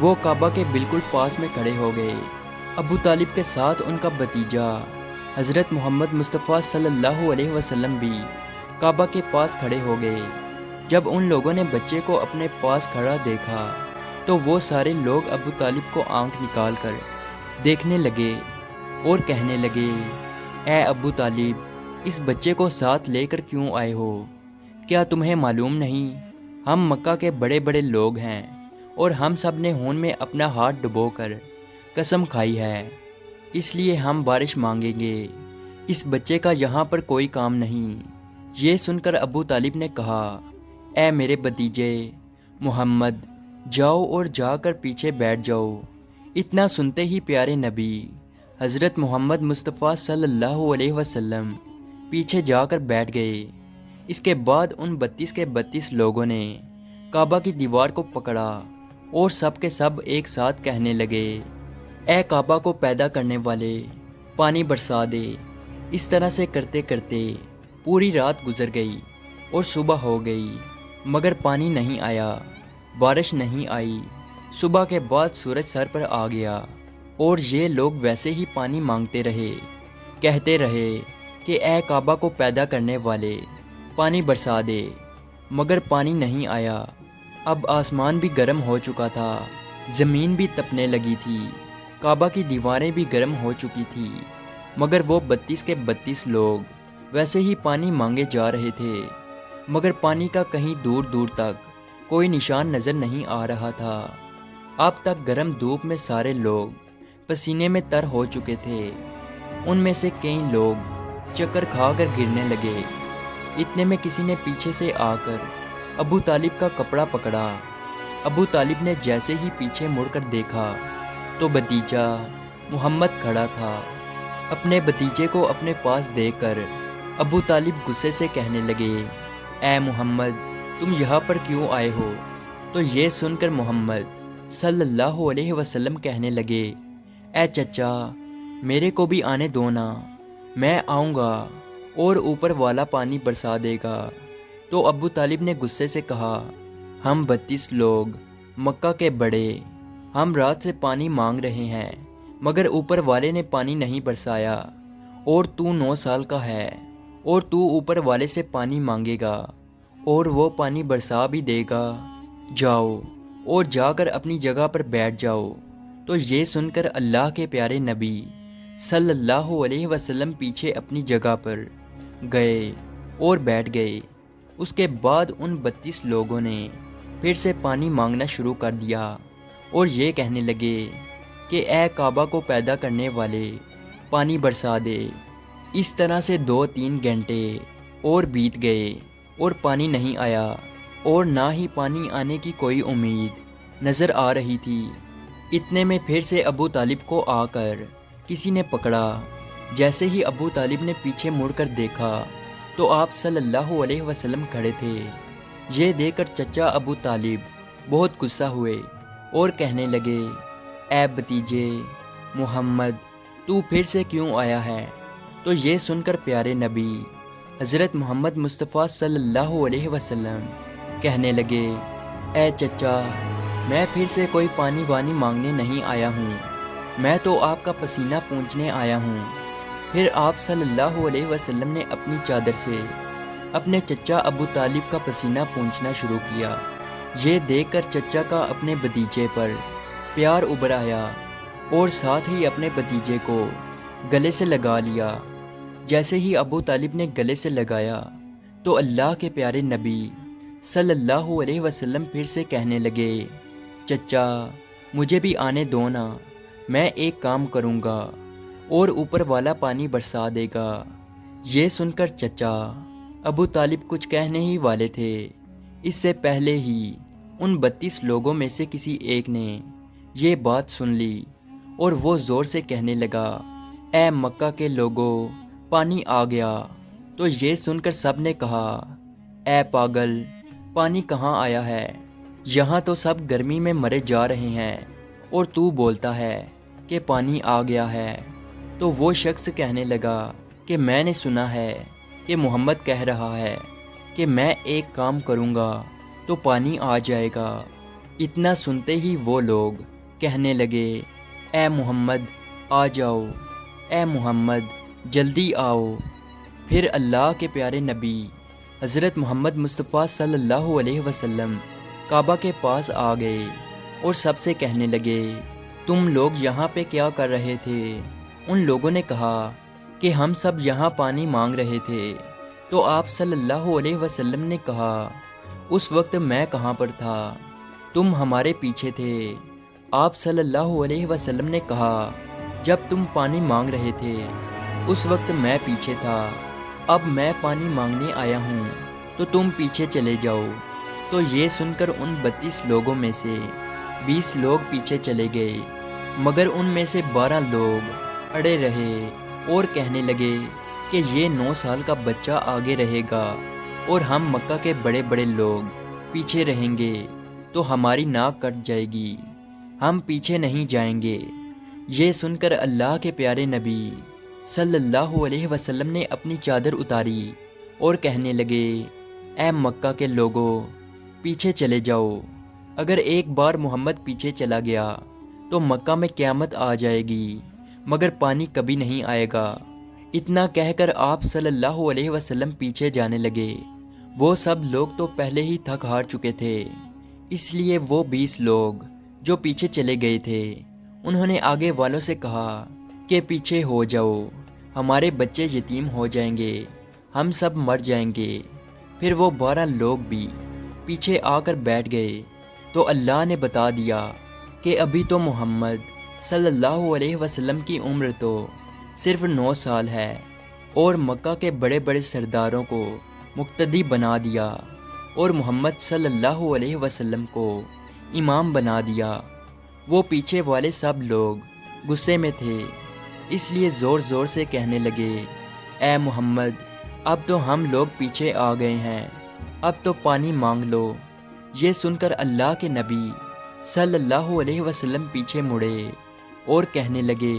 وہ کعبہ کے بالکل پاس میں کھڑے ہو گئے۔ ابو طالب کے ساتھ ان کا بھتیجا حضرت محمد مصطفیٰ صلی اللہ علیہ وسلم بھی کعبہ کے پاس کھڑے ہو گئے۔ جب ان لوگوں نے بچے کو اپنے پاس کھڑا دیکھا تو وہ سارے لوگ ابو طالب کو آنکھ نکال کر دیکھنے لگے اور کہنے لگے، اے ابو طالب، اس بچے کو ساتھ لے کر کیوں آئے ہو؟ کیا تمہیں معلوم نہیں ہم مکہ کے بڑے بڑے لوگ ہیں اور ہم سب نے ہون میں اپنا ہاتھ ڈبو کر قسم کھائی ہے، اس لیے ہم بارش مانگیں گے، اس بچے کا یہاں پر کوئی کام نہیں۔ یہ سن کر ابو طالب نے کہا، اے میرے بھتیجے محمد، جاؤ اور جا کر پیچھے بیٹھ جاؤ۔ اتنا سنتے ہی پیارے نبی حضرت محمد مصطفیٰ صلی اللہ علیہ وسلم پیچھے جا کر بیٹھ گئے۔ اس کے بعد ان 32 کے 32 لوگوں نے کعبہ کی دیوار کو پکڑا اور سب کے سب ایک ساتھ کہنے لگے، اے کعبہ کو پیدا کرنے والے، پانی برسا دے۔ اس طرح سے کرتے کرتے پوری رات گزر گئی اور صبح ہو گئی، مگر پانی نہیں آیا، بارش نہیں آئی۔ صبح کے بعد سورج سر پر آ گیا اور یہ لوگ ویسے ہی پانی مانگتے رہے، کہتے رہے کہ اے کعبہ کو پیدا کرنے والے، پانی برسا دے، مگر پانی نہیں آیا۔ اب آسمان بھی گرم ہو چکا تھا، زمین بھی تپنے لگی تھی، کعبہ کی دیواریں بھی گرم ہو چکی تھی، مگر وہ 32 کے 32 لوگ ویسے ہی پانی مانگے جا رہے تھے، مگر پانی کا کہیں دور دور تک کوئی نشان نظر نہیں آ رہا تھا۔ اب تک گرم دھوپ میں سارے لوگ پسینے میں تر ہو چکے تھے، ان میں سے کئی لوگ چکر کھا کر گرنے لگے۔ اتنے میں کسی نے پیچھے سے آ کر ابو طالب کا کپڑا پکڑا۔ ابو طالب نے جیسے ہی پیچھے مڑ کر دیکھا تو بھتیجا محمد کھڑا تھا۔ اپنے بھتیجے کو اپنے پاس دیکھ کر ابو طالب غصے سے کہنے لگے، اے محمد، تم یہاں پر کیوں آئے ہو؟ تو یہ سن کر محمد صلی اللہ علیہ وسلم کہنے لگے، اے چچا، میرے کو بھی آنے دو نا، میں آؤں گا اور اوپر والا پانی برسا دے گا۔ تو ابو طالب نے غصے سے کہا، ہم 32 لوگ مکہ کے بڑے، ہم رات سے پانی مانگ رہے ہیں، مگر اوپر والے نے پانی نہیں برسایا، اور تو 9 سال کا ہے اور تو اوپر والے سے پانی مانگے گا اور وہ پانی برسا بھی دے گا، جاؤ اور جا کر اپنی جگہ پر بیٹھ جاؤ۔ تو یہ سن کر اللہ کے پیارے نبی صلی اللہ علیہ وسلم پیچھے اپنی جگہ پر گئے اور بیٹھ گئے۔ اس کے بعد ان 32 لوگوں نے پھر سے پانی مانگنا شروع کر دیا اور یہ کہنے لگے کہ اے کعبہ کو پیدا کرنے والے، پانی برسا دے۔ اس طرح سے 2-3 گھنٹے اور بیت گئے اور پانی نہیں آیا، اور نہ ہی پانی آنے کی کوئی امید نظر آ رہی تھی۔ اتنے میں پھر سے ابو طالب کو آ کر کسی نے پکڑا۔ جیسے ہی ابو طالب نے پیچھے مڑ کر دیکھا تو آپ صلی اللہ علیہ وسلم کھڑے تھے۔ یہ دیکھ کر چچا ابو طالب بہت غصہ ہوئے اور کہنے لگے، اے بھتیجے محمد، تو پھر سے کیوں آیا ہے؟ تو یہ سن کر پیارے نبی حضرت محمد مصطفیٰ صلی اللہ علیہ وسلم کہنے لگے، اے چچا، میں پھر سے کوئی پانی وانی مانگنے نہیں آیا ہوں، میں تو آپ کا پسینہ پونچھنے آیا ہوں۔ پھر آپ صلی اللہ علیہ وسلم نے اپنی چادر سے اپنے چچا ابو طالب کا پسینہ پونچھنا شروع کیا۔ یہ دیکھ کر چچا کا اپنے بھتیجے پر پیار ابھر آیا اور ساتھ ہی اپنے بھتیجے کو گلے سے لگا لیا۔ جیسے ہی ابو طالب نے گلے سے لگایا تو اللہ کے پیارے نبی صلی اللہ علیہ وسلم پھر سے کہنے لگے، چچا، مجھے بھی آنے دو نا، میں ایک کام کروں گا اور اوپر والا پانی برسا دے گا۔ یہ سن کر چچا ابو طالب کچھ کہنے ہی والے تھے، اس سے پہلے ہی ان 32 لوگوں میں سے کسی ایک نے یہ بات سن لی اور وہ زور سے کہنے لگا، اے مکہ کے لوگوں، پانی آ گیا۔ تو یہ سن کر سب نے کہا، اے پاگل، پانی کہاں آیا ہے؟ یہاں تو سب گرمی میں مرے جا رہے ہیں اور تو بولتا ہے کہ پانی آ گیا ہے۔ تو وہ شخص کہنے لگا کہ میں نے سنا ہے کہ محمد کہہ رہا ہے کہ میں ایک کام کروں گا تو پانی آ جائے گا۔ اتنا سنتے ہی وہ لوگ کہنے لگے، اے محمد آ جاؤ، اے محمد جلدی آؤ۔ پھر اللہ کے پیارے نبی حضرت محمد مصطفیٰ صلی اللہ علیہ وسلم کعبہ کے پاس آ گئے اور سب سے کہنے لگے، تم لوگ یہاں پہ کیا کر رہے تھے؟ ان لوگوں نے کہا کہ ہم سب یہاں پانی مانگ رہے تھے۔ تو آپ صلی اللہ علیہ وسلم نے کہا، اس وقت میں کہاں پر تھا؟ تم ہمارے پیچھے تھے۔ آپ صلی اللہ علیہ وسلم نے کہا، جب تم پانی مانگ رہے تھے اس وقت میں پیچھے تھا، اب میں پانی مانگنے آیا ہوں تو تم پیچھے چلے جاؤ۔ تو یہ سن کر ان 32 لوگوں میں سے 20 لوگ پیچھے چلے گئے، مگر ان میں سے 12 لوگ اڑے رہے اور کہنے لگے کہ یہ 9 سال کا بچہ آگے رہے گا اور ہم مکہ کے بڑے بڑے لوگ پیچھے رہیں گے تو ہماری ناک کٹ جائے گی، ہم پیچھے نہیں جائیں گے۔ یہ سن کر اللہ کے پیارے نبی صلی اللہ علیہ وسلم نے اپنی چادر اتاری اور کہنے لگے، اے مکہ کے لوگوں پیچھے چلے جاؤ، اگر ایک بار محمد پیچھے چلا گیا تو مکہ میں قیامت آ جائے گی، مگر پانی کبھی نہیں آئے گا۔ اتنا کہہ کر آپ صلی اللہ علیہ وسلم پیچھے جانے لگے۔ وہ سب لوگ تو پہلے ہی تھک ہار چکے تھے، اس لیے وہ 20 لوگ جو پیچھے چلے گئے تھے انہوں نے آگے والوں سے کہا کہ پیچھے ہو جاؤ، ہمارے بچے یتیم ہو جائیں گے، ہم سب مر جائیں گے۔ پھر وہ 12 لوگ بھی پیچھے آ کر بیٹھ گئے تو اللہ نے بتا دیا کہ ابھی تو محمد صلی اللہ علیہ وسلم کی عمر تو صرف 9 سال ہے، اور مکہ کے بڑے بڑے سرداروں کو مقتدی بنا دیا اور محمد صلی اللہ علیہ وسلم کو امام بنا دیا۔ وہ پیچھے والے سب لوگ غصے میں تھے، اس لیے زور زور سے کہنے لگے، اے محمد اب تو ہم لوگ پیچھے آ گئے ہیں، اب تو پانی مانگ لو۔ یہ سن کر اللہ کے نبی صلی اللہ علیہ وسلم پیچھے مڑے اور کہنے لگے،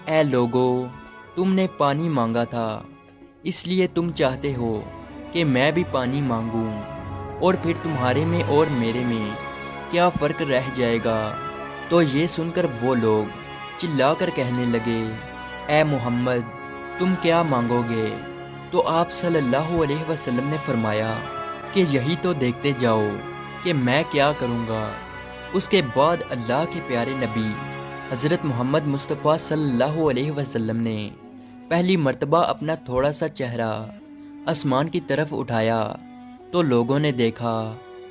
اے لوگو تم نے پانی مانگا تھا، اس لیے تم چاہتے ہو کہ میں بھی پانی مانگوں، اور پھر تمہارے میں اور میرے میں کیا فرق رہ جائے گا؟ تو یہ سن کر وہ لوگ چلا کر کہنے لگے، اے محمد تم کیا مانگو گے؟ تو آپ صلی اللہ علیہ وسلم نے فرمایا کہ یہی تو دیکھتے جاؤ کہ میں کیا کروں گا۔ اس کے بعد اللہ کے پیارے نبی حضرت محمد مصطفیٰ صلی اللہ علیہ وسلم نے پہلی مرتبہ اپنا تھوڑا سا چہرہ آسمان کی طرف اٹھایا تو لوگوں نے دیکھا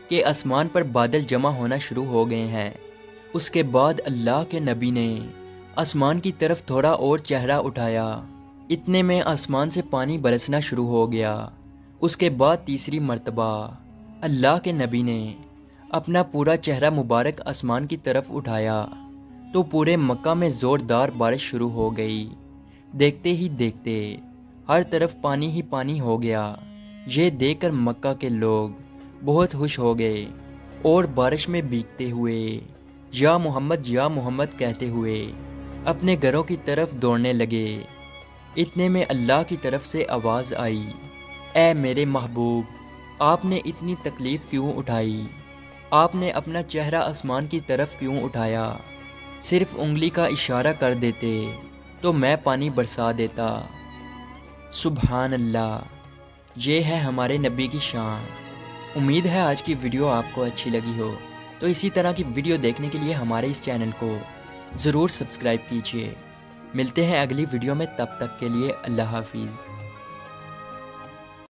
کہ آسمان پر بادل جمع ہونا شروع ہو گئے ہیں۔ اس کے بعد اللہ کے نبی نے آسمان کی طرف تھوڑا اور چہرہ اٹھایا، اتنے میں آسمان سے پانی برسنا شروع ہو گیا۔ اس کے بعد تیسری مرتبہ اللہ کے نبی نے اپنا پورا چہرہ مبارک آسمان کی طرف اٹھایا تو پورے مکہ میں زوردار بارش شروع ہو گئی۔ دیکھتے ہی دیکھتے ہر طرف پانی ہی پانی ہو گیا۔ یہ دیکھ کر مکہ کے لوگ بہت خوش ہو گئے اور بارش میں بھیگتے ہوئے یا محمد کہتے ہوئے اپنے گھروں کی طرف دوڑنے لگے۔ اتنے میں اللہ کی طرف سے آواز آئی، اے میرے محبوب آپ نے اتنی تکلیف کیوں اٹھائی؟ آپ نے اپنا چہرہ آسمان کی طرف کیوں اٹھایا؟ صرف انگلی کا اشارہ کر دیتے تو میں پانی برسا دیتا۔ سبحان اللہ، یہ ہے ہمارے نبی کی شان۔ امید ہے آج کی ویڈیو آپ کو اچھی لگی ہو، تو اسی طرح کی ویڈیو دیکھنے کے لیے ہمارے اس چینل کو ضرور سبسکرائب کیجیے۔ ملتے ہیں اگلی ویڈیو میں، تب تک کے لیے اللہ حافظ۔